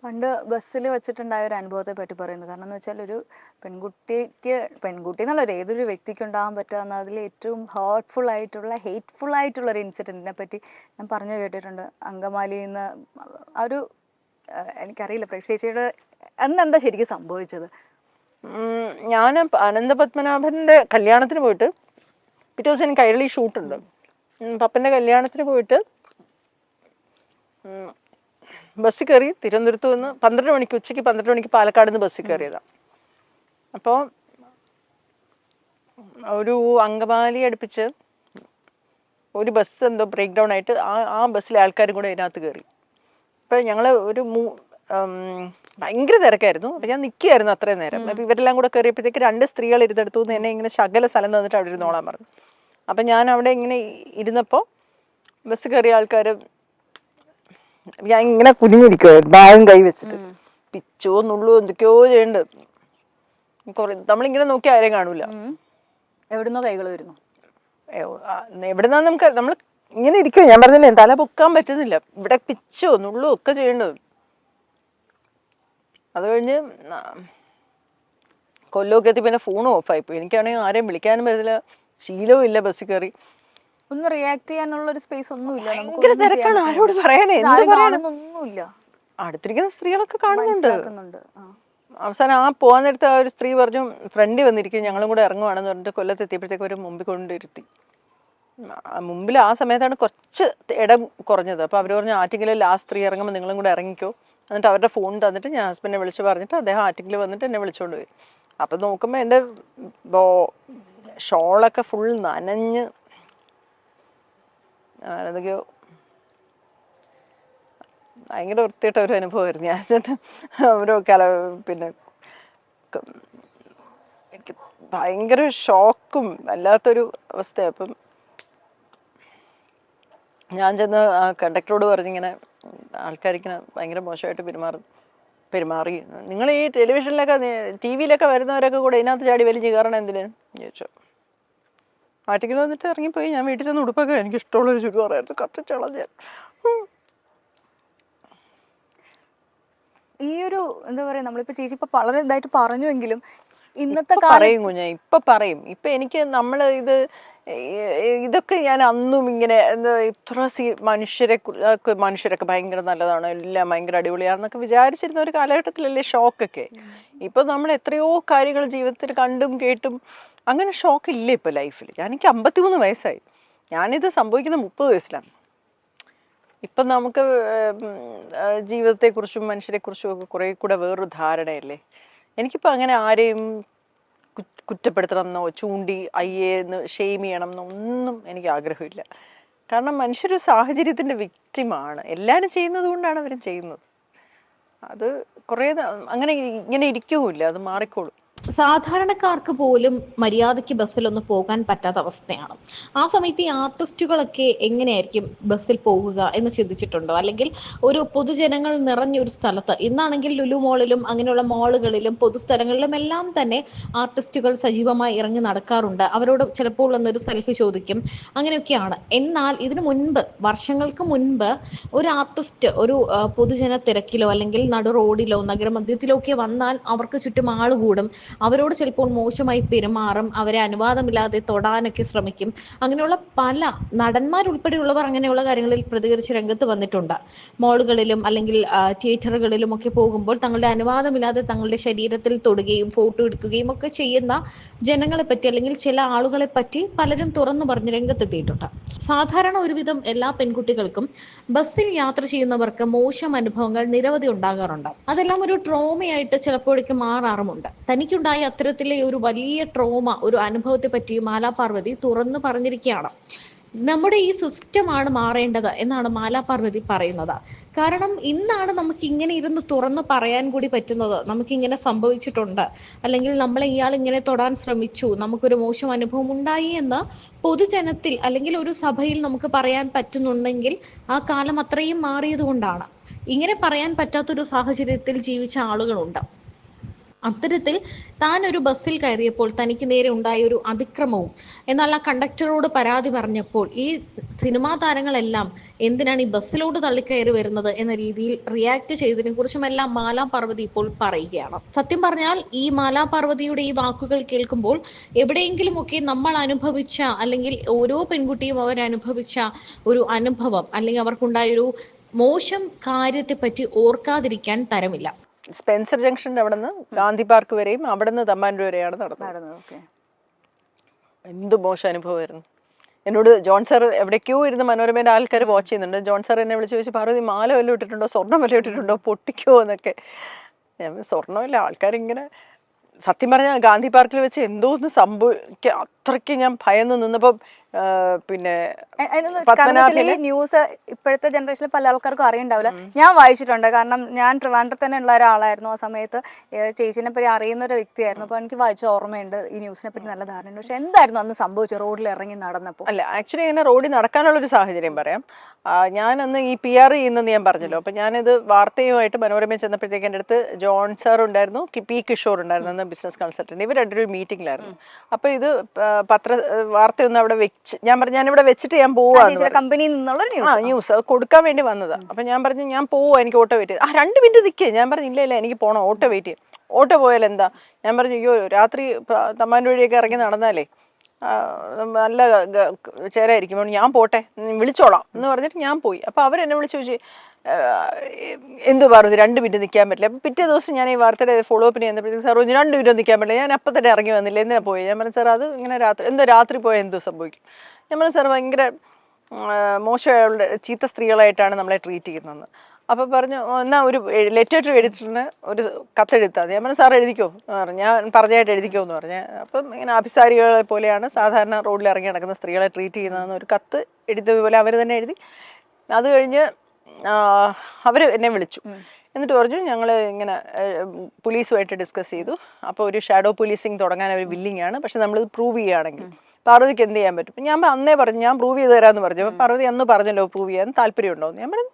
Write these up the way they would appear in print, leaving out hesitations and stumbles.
പണ്ട് ബസ്സിൽ വെച്ചിട്ടുണ്ടായ ഒരു അനുഭവത്തെ പറ്റി പറയുന്നത്. കാരണം എന്ന് വെച്ചാൽ ഒരു പെൺകുട്ടി എന്നുള്ളൊരു ഏതൊരു വ്യക്തിക്ക് ഉണ്ടാകാൻ പറ്റാവുന്ന അതിൽ ഏറ്റവും ഹേറ്റ്ഫുൾ ആയിട്ടുള്ള ഒരു ഇൻസിഡൻറ്റിനെ പറ്റി ഞാൻ പറഞ്ഞു കേട്ടിട്ടുണ്ട്. അങ്കമാലിയിൽ നിന്ന് ഒരു എനിക്കറിയില്ല പ്രേക്ഷേച്ചിയുടെ അന്ന് എന്താ ശരിക്കും സംഭവിച്ചത്? ഞാൻ അനന്തപത്മനാഭന്റെ കല്യാണത്തിന് പോയിട്ട് പിറ്റേ ദിവസം എനിക്ക് കൈരളി ഷൂട്ടുണ്ട്. പപ്പന്റെ കല്യാണത്തിന് പോയിട്ട് ബസ്സിൽ കയറി തിരുവനന്തപുരത്ത് നിന്ന് 12 മണിക്ക് ഉച്ചയ്ക്ക് 12 മണിക്ക് പാലക്കാട് നിന്ന് ബസ്സിൽ കയറിയതാണ്. അപ്പോൾ ഒരു അങ്കമാലി അടുപ്പിച്ച് ഒരു ബസ് എന്തോ ബ്രേക്ക് ഡൗൺ ആയിട്ട് ആ ബസ്സിലെ ആൾക്കാരും കൂടെ ഇതിനകത്ത് കയറി. അപ്പോൾ ഞങ്ങൾ ഭയങ്കര തിരക്കായിരുന്നു. അപ്പം ഞാൻ നിൽക്കുകയായിരുന്നു അത്രയും നേരം. അപ്പം ഇവരെല്ലാം കൂടെ കയറിയപ്പോഴത്തേക്ക് 2 സ്ത്രീകൾ ഇരുന്നെടുത്തു നിന്ന് എന്നെ ഇങ്ങനെ ശകല സ്ഥലം തന്നിട്ട് അവിടെ ഇരുന്നോളാൻ പറഞ്ഞു. അപ്പം ഞാൻ അവിടെ ഇങ്ങനെ ഇരുന്നപ്പോൾ ബസ് കയറിയ ആൾക്കാർ ഞാൻ ഇങ്ങനെ കുനിഞ്ഞിരിക്കുവായിരുന്നു ബാഗും കൈ വെച്ചിട്ട്. പിച്ചോ നുള്ളോ എന്തൊക്കെയോ ചെയ്യുന്നുണ്ട്. നമ്മളിങ്ങനെ നോക്കി ആരെയും കാണൂല. എവിടുന്നോ കൈകൾ വരുന്നു. എവിടുന്നാ നമ്മൾ ഇങ്ങനെ ഇരിക്കുക. ഞാൻ പറഞ്ഞില്ലേ തല പൊക്കാൻ പറ്റുന്നില്ല. ഇവിടെ പിച്ചോ നുള്ളോ ഒക്കെ ചെയ്യേണ്ടത്. അത് കഴിഞ്ഞ് കൊല്ലമൊക്കെ എത്തി പിന്നെ ഫോണും ഓഫായിപ്പോയി. എനിക്കാണെങ്കിൽ ആരെയും വിളിക്കാനും പറ്റില്ല, ശീലവും ഇല്ല. ബസ്സിൽ കയറി ഒന്ന് റിയാക്ട് ചെയ്യാനുള്ള ഒരു സ്പേസ് ഒന്നുമില്ല. ഭയങ്കര തിരക്കാണ്. ആരോട് പറയാനേ ഒന്നുമില്ല. അടുത്തിരിക്കുന്ന സ്ത്രീകളൊക്കെ കാണുന്നുണ്ട്. അവസാനം പോകാൻ നേരത്തെ ആ ഒരു സ്ത്രീ പറഞ്ഞു ഫ്രണ്ടിൽ വന്നിരിക്കും, ഞങ്ങളും കൂടെ ഇറങ്ങുവാണെന്ന് പറഞ്ഞിട്ട് കൊല്ലത്ത് എത്തിയപ്പോഴത്തേക്ക് ഒരു മുമ്പിൽ കൊണ്ടിരുത്തി. മുമ്പിൽ ആ സമയത്താണ് കുറച്ച് ഇടം കുറഞ്ഞത്. അപ്പോൾ അവർ പറഞ്ഞു ആറ്റിങ്ങിൽ ലാസ്റ്റ് സ്ത്രീ ഇറങ്ങുമ്പോൾ നിങ്ങളും കൂടെ ഇറങ്ങിക്കോ. എന്നിട്ട് അവരുടെ ഫോൺ തന്നിട്ട് ഞാൻ ഹസ്ബൻഡിനെ വിളിച്ച് പറഞ്ഞിട്ട് അദ്ദേഹം ആറ്റിങ്ങിൽ വന്നിട്ട് എന്നെ വിളിച്ചുകൊണ്ട് പോയി. അപ്പം നോക്കുമ്പോൾ എൻ്റെ ഷോളൊക്കെ ഫുൾ നനഞ്ഞ് എന്തൊക്കെയോ ഭയങ്കര വൃത്തിയിട്ട ഒരു അനുഭവമായിരുന്നു. ഞാൻ ഓരോ പിന്നെ എനിക്ക് ഭയങ്കര ഷോക്കും വല്ലാത്തൊരു അവസ്ഥയാണ്. അപ്പം ഞാൻ ചെന്ന് ആ കണ്ടക്ടറോട് പറഞ്ഞിങ്ങനെ ആൾക്കാരിങ്ങനെ ഭയങ്കര മോശമായിട്ട് പെരുമാറി. നിങ്ങൾ ഈ ടെലിവിഷനിലൊക്കെ TV-യിലൊക്കെ വരുന്നവരൊക്കെ കൂടെ ഇതിനകത്ത് ചാടി വലിഞ്ഞ് കയറണം എന്തിന് ചോദിച്ചു. ആറ്റിങ്ങിൽ വന്നിട്ട് ഇറങ്ങിപ്പോയി. ഞാൻ വീട്ടിൽ ചെന്ന് ഉടുപ്പൊക്കെ എനിക്ക് ഇഷ്ടമുള്ളൊരു ചുരിദാറായിരുന്നു കത്തിച്ചളഞ്ഞ. ഈ ഒരു എന്താ പറയാ, നമ്മളിപ്പോ ചേച്ചി ഇപ്പൊ വളരെ ഇതായിട്ട് പറഞ്ഞുവെങ്കിലും ഇന്നത്തെ പറയും കുഞ്ഞ ഇപ്പൊ പറയും. ഇപ്പൊ എനിക്ക് ഇതൊക്കെ ഞാൻ അന്നും ഇങ്ങനെ ഇത്ര മനുഷ്യരൊക്കെ ഭയങ്കര നല്ലതാണ്, എല്ലാം ഭയങ്കര അടിപൊളിയാണെന്നൊക്കെ വിചാരിച്ചിരുന്ന ഒരു കാലഘട്ടത്തിലല്ലേ ഷോക്കൊക്കെ. ഇപ്പൊ നമ്മൾ എത്രയോ കാര്യങ്ങൾ ജീവിതത്തിൽ കണ്ടും കേട്ടും അങ്ങനെ ഷോക്ക് ഇല്ല ഇപ്പൊ ലൈഫിൽ. എനിക്ക് 53 വയസ്സായി. ഞാനിത് സംഭവിക്കുന്ന 30 വയസ്സിലാണ്. ഇപ്പം നമുക്ക് ജീവിതത്തെക്കുറിച്ചും മനുഷ്യരെക്കുറിച്ചും ഒക്കെ കുറേ കൂടെ വേറൊരു ധാരണയല്ലേ. എനിക്കിപ്പോൾ അങ്ങനെ ആരെയും കുറ്റപ്പെടുത്തണം എന്നോ ചൂണ്ടി അയ്യേന്ന് ഷെയിം ചെയ്യണം എന്നോ ഒന്നും എനിക്ക് ആഗ്രഹമില്ല. കാരണം മനുഷ്യരൊരു സാഹചര്യത്തിൻ്റെ വിക്റ്റിമാണ്. എല്ലാവരും ചെയ്യുന്നത് കൊണ്ടാണ് അവരും ചെയ്യുന്നത്. അത് കുറേ അങ്ങനെ ഇങ്ങനെ ഇരിക്കുമില്ല, അത് മാറിക്കോളും. സാധാരണക്കാർക്ക് പോലും മര്യാദയ്ക്ക് ബസ്സിലൊന്നും പോകാൻ പറ്റാത്ത അവസ്ഥയാണ്. ആ സമയത്ത് ഈ ആർട്ടിസ്റ്റുകളൊക്കെ എങ്ങനെയായിരിക്കും ബസ്സിൽ പോകുക എന്ന് ചിന്തിച്ചിട്ടുണ്ടോ? അല്ലെങ്കിൽ ഒരു പൊതുജനങ്ങൾ നിറഞ്ഞ ഒരു സ്ഥലത്ത്, ഇന്നാണെങ്കിൽ ലുലു മോളിലും അങ്ങനെയുള്ള മോളുകളിലും പൊതുസ്ഥലങ്ങളിലും എല്ലാം തന്നെ ആർട്ടിസ്റ്റുകൾ സജീവമായി ഇറങ്ങി നടക്കാറുണ്ട്. അവരോട് ചിലപ്പോൾ ഒന്നൊരു സെൽഫി ചോദിക്കും, അങ്ങനെയൊക്കെയാണ്. എന്നാൽ ഇതിനു മുൻപ്, വർഷങ്ങൾക്ക് മുൻപ് ഒരു ആർട്ടിസ്റ്റ് ഒരു പൊതുജന തിരക്കിലോ അല്ലെങ്കിൽ നടു റോഡിലോ നഗരമധ്യത്തിലോ ഒക്കെ വന്നാൽ അവർക്ക് ചുറ്റും ആളുകൂടും, അവരോട് ചിലപ്പോൾ മോശമായി പെരുമാറും, അവരെ അനുവാദമില്ലാതെ തൊടാനൊക്കെ ശ്രമിക്കും. അങ്ങനെയുള്ള പല നടന്മാരുൾപ്പെടെയുള്ളവർ അങ്ങനെയുള്ള കാര്യങ്ങളിൽ പ്രതികരിച്ച് രംഗത്ത് വന്നിട്ടുണ്ട്. മോളുകളിലും അല്ലെങ്കിൽ തിയേറ്ററുകളിലും ഒക്കെ പോകുമ്പോൾ തങ്ങളുടെ അനുവാദമില്ലാതെ തങ്ങളുടെ ശരീരത്തിൽ തൊടുകയും ഫോട്ടോ എടുക്കുകയും ഒക്കെ ചെയ്യുന്ന ജനങ്ങളെ പറ്റി അല്ലെങ്കിൽ ചില ആളുകളെ പറ്റി പലരും തുറന്നു പറഞ്ഞ് രംഗത്തെത്തിയിട്ടുണ്ട്. സാധാരണ ഒരുവിധം എല്ലാ പെൺകുട്ടികൾക്കും ബസ്സിൽ യാത്ര ചെയ്യുന്നവർക്ക് മോശം അനുഭവങ്ങൾ നിരവധി ഉണ്ടാകാറുണ്ട്. അതെല്ലാം ഒരു ട്രോമയായിട്ട് ചിലപ്പോഴേക്ക് മാറാറുമുണ്ട്. തനിക്കുണ്ടായ അത്തരത്തിലെ ഒരു വലിയ ട്രോമ, ഒരു അനുഭവത്തെ പറ്റി മാലാപാർവതി തുറന്നു പറഞ്ഞിരിക്കുകയാണ്. നമ്മുടെ ഈ സിസ്റ്റമാണ് മാറേണ്ടത് എന്നാണ് മാലാപാർവതി പറയുന്നത്. കാരണം ഇന്നാണ് നമുക്ക് ഇങ്ങനെ ഇരുന്ന് തുറന്നു പറയാൻ കൂടി പറ്റുന്നത്. നമുക്കിങ്ങനെ സംഭവിച്ചിട്ടുണ്ട്, അല്ലെങ്കിൽ നമ്മളെ ഇയാൾ ഇങ്ങനെ തൊടാൻ ശ്രമിച്ചു, നമുക്കൊരു മോശം അനുഭവം ഉണ്ടായി എന്ന് പൊതുജനത്തിൽ അല്ലെങ്കിൽ ഒരു സഭയിൽ നമുക്ക് പറയാൻ പറ്റുന്നുണ്ടെങ്കിൽ ആ കാലം അത്രയും മാറിയത് കൊണ്ടാണ്. ഇങ്ങനെ പറയാൻ പറ്റാത്തൊരു സാഹചര്യത്തിൽ ജീവിച്ച ആളുകളുണ്ട്. അത്തരത്തിൽ താൻ ഒരു ബസ്സിൽ കയറിയപ്പോൾ തനിക്ക് നേരെ ഉണ്ടായ ഒരു അതിക്രമവും, എന്നാൽ ആ കണ്ടക്ടറോട് പരാതി പറഞ്ഞപ്പോൾ ഈ സിനിമാ താരങ്ങളെല്ലാം എന്തിനാണ് ഈ ബസ്സിലോട്ട് തള്ളിക്കയറി വരുന്നത് എന്ന രീതിയിൽ റിയാക്ട് ചെയ്തതിനെ കുറിച്ചുമെല്ലാം മാലാ പാർവതി ഇപ്പോൾ പറയുകയാണ്. സത്യം പറഞ്ഞാൽ ഈ മാലാ പാർവതിയുടെ ഈ വാക്കുകൾ കേൾക്കുമ്പോൾ എവിടെയെങ്കിലുമൊക്കെ നമ്മൾ അനുഭവിച്ച, അല്ലെങ്കിൽ ഓരോ പെൺകുട്ടിയും അവരനുഭവിച്ച ഒരു അനുഭവം, അല്ലെങ്കിൽ അവർക്കുണ്ടായ ഒരു മോശം കാര്യത്തെപ്പറ്റി ഓർക്കാതിരിക്കാൻ തരമില്ല. സ്പെൻസർ ജംഗ്ഷൻ്റെ അവിടെ നിന്ന് ഗാന്ധി പാർക്ക് വരെയും അവിടെ നിന്ന് തമ്പാനൂർ വരെയാണ് നടന്നത്. എന്ത് മോശം അനുഭവമായിരുന്നു. എന്നോട് ജോൺ സാർ എവിടേക്കോ ഇരുന്ന് മനോരമേൻ്റെ ആൾക്കാർ വാച്ച് ചെയ്യുന്നുണ്ട്. ജോൺ സാർ എന്നെ വിളിച്ച് ചോദിച്ചു, പാർവതി മാല വല്ലതും ഇട്ടിട്ടുണ്ടോ, സ്വർണ്ണം വല്ലതും ഇട്ടിട്ടുണ്ടോ, പൊട്ടിക്കോ എന്നൊക്കെ. ഞാൻ സ്വർണ്ണമില്ല. ആൾക്കാരിങ്ങനെ സത്യം പറഞ്ഞാൽ ഗാന്ധി പാർക്കിൽ വെച്ച് എന്തോ ഒന്ന് സംഭവിക്കുക, അത്രയ്ക്ക് ഞാൻ ഭയന്ന് നിന്നപ്പോൾ പിന്നെ ന്യൂസ് ഇപ്പോഴത്തെ ജനറേഷനിൽ പല ആൾക്കാർക്കും അറിയണ്ടാവില്ല. ഞാൻ വായിച്ചിട്ടുണ്ട്, കാരണം ഞാൻ ട്രിവാൻഡ്രത്ത് തന്നെ ഉള്ള ഒരാളായിരുന്നു ആ സമയത്ത്. ചേച്ചിനെ പറ്റി അറിയുന്ന ഒരു വ്യക്തിയായിരുന്നു. അപ്പോൾ എനിക്ക് വായിച്ച ഓർമ്മയുണ്ട്, ഈ ന്യൂസിനെ പറ്റി നല്ല ധാരണയുണ്ട്. പക്ഷെ എന്തായിരുന്നു അന്ന് സംഭവിച്ചത് റോഡിൽ ഇറങ്ങി നടന്നപ്പോൾ? അല്ല, ആക്ച്വലി ഇങ്ങനെ റോഡിൽ നടക്കാനുള്ളൊരു സാഹചര്യം പറയാം. ഞാനന്ന് ഈ PR ചെയ്യുന്നെന്ന് ഞാൻ പറഞ്ഞല്ലോ. അപ്പം ഞാനിത് വാർത്തയുമായിട്ട് മനോരമയിൽ ചെന്നപ്പോഴത്തേക്ക് എൻ്റെ അടുത്ത് ജോൺ സാർ ഉണ്ടായിരുന്നു, P. കിഷോർ ഉണ്ടായിരുന്നു, അന്ന് ബിസിനസ് കൺസൾട്ടൻറ്റ്. ഇവർ രണ്ടൊരു മീറ്റിംഗിലായിരുന്നു. അപ്പോൾ ഇത് വാർത്തയൊന്നും അവിടെ വെച്ച് ഞാൻ പറഞ്ഞു, ഞാനിവിടെ വെച്ചിട്ട് ഞാൻ പോവാന്ന്, കമ്പനിയിൽ നിന്നുള്ള ന്യൂസ് അത് കൊടുക്കാൻ വേണ്ടി വന്നതാണ്. അപ്പം ഞാൻ പറഞ്ഞു ഞാൻ പോവാ, എനിക്ക് ഓട്ടോ വെയിറ്റ് ചെയ്ത്. 2 മിനിറ്റ് നിൽക്കേ. ഞാൻ പറഞ്ഞു ഇല്ല എനിക്ക് പോകണം, ഓട്ടോ വെയിറ്റ് ചെയ്യും. ഓട്ടോ പോയാൽ എന്താ? ഞാൻ പറഞ്ഞു അയ്യോ രാത്രി തമ്പാനൂർ വഴിയൊക്കെ ഇറങ്ങി നടന്നാലേ നല്ല ചേരായിരിക്കും, ഞാൻ പോട്ടെ, വിളിച്ചോളാം എന്ന് പറഞ്ഞിട്ട് ഞാൻ പോയി. അപ്പോൾ അവരെന്നെ വിളിച്ച് ചോദിച്ചു എന്തു പറഞ്ഞു 2 മിനിറ്റ് നിൽക്കാൻ പറ്റില്ല. അപ്പം പിറ്റേ ദിവസം ഞാൻ ഈ വാർത്തയുടെ ഫോളോ അപ്പിന് ചെന്നപ്പോഴത്തേക്ക് സാർ 2 മിനിറ്റ് നിൽക്കാൻ പറ്റില്ല, ഞാൻ അപ്പം തന്നെ ഇറങ്ങി വന്നില്ല, എന്തിനാ പോയി? ഞാൻ പറഞ്ഞു സാർ അത് ഇങ്ങനെ രാത്രി പോയാൽ എന്തോ സംഭവിക്കും? ഞാൻ പറഞ്ഞു സാർ ഭയങ്കര മോശമായുള്ള ചീത്ത സ്ത്രീകളായിട്ടാണ് നമ്മളെ ട്രീറ്റ് ചെയ്യുന്നതെന്ന്. അപ്പോൾ പറഞ്ഞു എന്നാൽ ഒരു ലെറ്റർ എഡിറ്ററിന് ഒരു കത്തെഴുത്താൽ. ഞാൻ പറഞ്ഞു സാർ എഴുതിക്കോ എന്ന് പറഞ്ഞു, ഞാൻ പറഞ്ഞായിട്ട് എഴുതിക്കോ എന്ന് പറഞ്ഞു. അപ്പം ഇങ്ങനെ അഭിസാരികളെ പോലെയാണ് സാധാരണ റോഡിൽ ഇറങ്ങി നടക്കുന്ന സ്ത്രീകളെ ട്രീറ്റ് ചെയ്യുന്നതെന്ന് ഒരു കത്ത് എഴുതിയതുപോലെ അവർ തന്നെ എഴുതി. അത് കഴിഞ്ഞ് അവർ എന്നെ വിളിച്ചു. എന്നിട്ട് പറഞ്ഞു ഞങ്ങൾ ഇങ്ങനെ പോലീസുമായിട്ട് ഡിസ്കസ് ചെയ്തു. അപ്പോൾ ഒരു ഷാഡോ പോലീസിങ് തുടങ്ങാൻ അവർ വില്ലിങ് ആണ്, പക്ഷെ നമ്മളിത് പ്രൂവ് ചെയ്യുകയാണെങ്കിൽ പാർവതിക്ക് എന്ത് ചെയ്യാൻ പറ്റും? ഞാൻ അന്നേ പറഞ്ഞു ഞാൻ പ്രൂവ് ചെയ്ത് തരാമെന്ന് പറഞ്ഞു. അപ്പോൾ പാർവതി അന്ന് പറഞ്ഞല്ലോ പ്രൂവ് ചെയ്യാൻ താല്പര്യമുണ്ടോയെന്ന്. ഞാൻ പറഞ്ഞു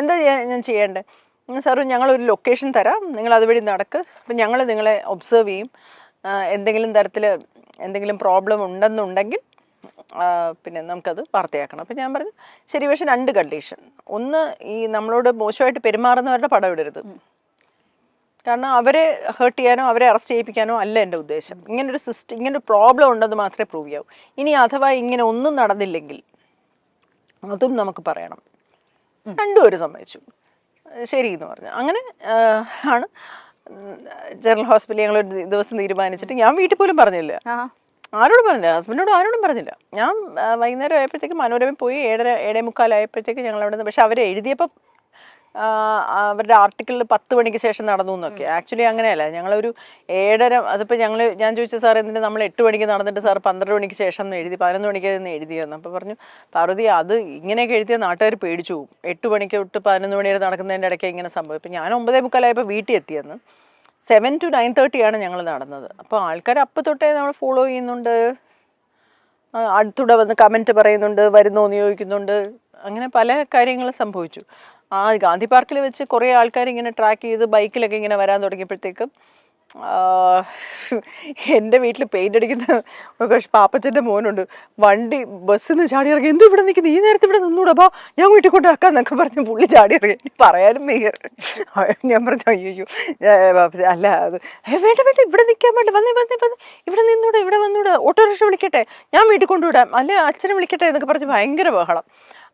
എന്താ ഞാൻ ചെയ്യേണ്ടത്? സാറ് ഞങ്ങളൊരു ലൊക്കേഷൻ തരാം, നിങ്ങൾ അതുവഴി നടക്ക്, അപ്പം ഞങ്ങൾ നിങ്ങളെ ഒബ്സർവ് ചെയ്യും, എന്തെങ്കിലും പ്രോബ്ലം ഉണ്ടെന്നുണ്ടെങ്കിൽ പിന്നെ നമുക്കത് വാർത്തയാക്കണം. അപ്പം ഞാൻ പറഞ്ഞു ശരി, പക്ഷേ 2 കണ്ടീഷൻ. ഒന്ന്, ഈ നമ്മളോട് മോശമായിട്ട് പെരുമാറുന്നവരുടെ പടം ഇടരുത്. കാരണം അവരെ ഹേർട്ട് ചെയ്യാനോ അവരെ അറസ്റ്റ് ചെയ്യിപ്പിക്കാനോ അല്ല എൻ്റെ ഉദ്ദേശം. ഇങ്ങനൊരു പ്രോബ്ലം ഉണ്ടെന്ന് മാത്രമേ പ്രൂവ് ചെയ്യാവൂ. ഇനി അഥവാ ഇങ്ങനെ ഒന്നും നടന്നില്ലെങ്കിൽ അതും നമുക്ക് പറയണം. 2 പേര് സമ്മതിച്ചു, ശരി എന്ന് പറഞ്ഞു. അങ്ങനെ ആണ് ജനറൽ ഹോസ്പിറ്റലിൽ ഞങ്ങളൊരു ദിവസം തീരുമാനിച്ചിട്ട് ഞാൻ വീട്ടിൽ പോലും പറഞ്ഞില്ല, ആരോടും പറഞ്ഞില്ല, ഹസ്ബൻഡിനോട് ആരോടും പറഞ്ഞില്ല. ഞാൻ വൈകുന്നേരം ആയപ്പോഴത്തേക്ക് മനോരമ പോയി 7:45 ആയപ്പോഴത്തേക്ക് ഞങ്ങൾ അവിടെ നിന്ന്. പക്ഷെ അവർ എഴുതിയപ്പോൾ അവരുടെ ആർട്ടിക്കിളിൽ 10 മണിക്ക് ശേഷം നടന്നു എന്നൊക്കെ. ആക്ച്വലി അങ്ങനെയല്ല, ഞങ്ങളൊരു 7:30. അതിപ്പോൾ ഞാൻ ചോദിച്ച സാർ എന്തിനാ നമ്മൾ 8 മണിക്ക് നടന്നിട്ട് സാർ 12 മണിക്ക് ശേഷം എഴുതി 11 മണിക്ക് എഴുതിയെന്ന്. അപ്പോൾ പറഞ്ഞു പാർവതി അത് ഇങ്ങനെയൊക്കെ എഴുതിയ നാട്ടുകാർ പേടിച്ചു പോകും, 8 മണിക്ക് തൊട്ട് 11 മണി വരെ നടക്കുന്നതിൻ്റെ ഇടയ്ക്ക് ഇങ്ങനെ സംഭവം. ഇപ്പം ഞാൻ 9:45 വീട്ടിൽ എത്തിയെന്ന്. 7 to 9:30 ഞങ്ങൾ നടന്നത്. അപ്പോൾ ആൾക്കാർ അപ്പം തൊട്ടേ നമ്മൾ ഫോളോ ചെയ്യുന്നുണ്ട്, അടുത്തൂടെ വന്ന് കമൻറ്റ് പറയുന്നുണ്ട്, വരുന്നോന്ന് ചോദിക്കുന്നുണ്ട്, അങ്ങനെ പല കാര്യങ്ങളും സംഭവിച്ചു. ഗാന്ധി പാർക്കിൽ വെച്ച് കുറേ ആൾക്കാർ ഇങ്ങനെ ട്രാക്ക് ചെയ്ത് ബൈക്കിലൊക്കെ ഇങ്ങനെ വരാൻ തുടങ്ങിയപ്പോഴത്തേക്കും എൻ്റെ വീട്ടിൽ പെയിൻ്റ് അടിക്കുന്ന പാപ്പച്ചൻ്റെ മോനുണ്ട്, വണ്ടി ബസ്സിൽ നിന്ന് ചാടി ഇറങ്ങി, എന്തോ ഇവിടെ നിൽക്കുന്നത്, ഈ നേരത്തെ ഇവിടെ നിന്നൂടാ, ബാ ഞാൻ വീട്ടിൽ കൊണ്ടാക്കാന്നൊക്കെ പറഞ്ഞ് പുള്ളി ചാടി ഇറങ്ങി. പറയാനും വയ്യ. ഞാൻ പറഞ്ഞു അയ്യോ പാപ്പച്ച അല്ല അത് വേണ്ട ഇവിടെ നിൽക്കാൻ വേണ്ട, വന്നേ ഇവിടെ നിന്നൂടെ, ഇവിടെ വന്നൂടെ, ഓട്ടോറിക്ഷ വിളിക്കട്ടെ, ഞാൻ വീട്ടിൽ കൊണ്ടുവിടാം, അല്ലെ അച്ഛനെ വിളിക്കട്ടെ എന്നൊക്കെ പറഞ്ഞ് ഭയങ്കര ബഹളം.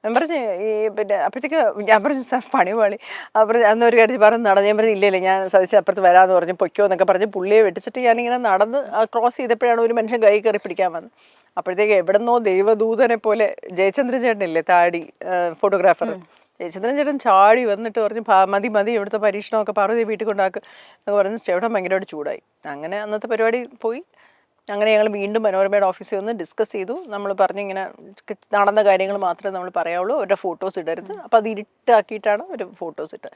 ഞാൻ പറഞ്ഞു ഈ പിന്നെ അപ്പോഴത്തേക്ക് ഞാൻ പറഞ്ഞു സാർ പണി പാളി. അപ്പോൾ അന്നൊരു കാര്യം പറഞ്ഞ് നടന്നു. ഞാൻ പറഞ്ഞു ഇല്ല ഞാൻ സതിച്ച് അപ്പുറത്ത് വരാമെന്ന് പറഞ്ഞു, പൊയ്ക്കോ എന്നൊക്കെ പറഞ്ഞ് പുള്ളിയെ വെട്ടിച്ചിട്ട് ഞാനിങ്ങനെ നടന്ന് ക്രോസ് ചെയ്തപ്പോഴാണ് ഒരു മനുഷ്യൻ കൈ കയറി പിടിക്കാൻ വന്നത്. അപ്പോഴത്തേക്ക് എവിടെന്നോ ദൈവദൂതനെ പോലെ ജയചന്ദ്രൻ ചേട്ടനില്ലേ, താടി ഫോട്ടോഗ്രാഫർ, ജയചന്ദ്രൻ ചേട്ടൻ ചാടി വന്നിട്ട് പറഞ്ഞു മതി ഇവിടുത്തെ പരീക്ഷണമൊക്കെ പാർവതി വീട്ടിൽ കൊണ്ടാക്കുക എന്നൊക്കെ പറഞ്ഞ് ചേട്ടൻ ഭയങ്കരമായിട്ട് ചൂടായി. അങ്ങനെ അന്നത്തെ പരിപാടി പോയി. അങ്ങനെ ഞങ്ങൾ വീണ്ടും മനോരമയുടെ ഓഫീസിൽ വന്ന് ഡിസ്കസ് ചെയ്തു. നമ്മൾ പറഞ്ഞിങ്ങനെ നടന്ന കാര്യങ്ങൾ മാത്രമേ നമ്മൾ പറയാവുള്ളൂ, അവരുടെ ഫോട്ടോസ് ഇടരുത്. അപ്പോൾ അത് ഇരുട്ടാക്കിയിട്ടാണ് ഒരു ഫോട്ടോസ് ഇട്ടത്.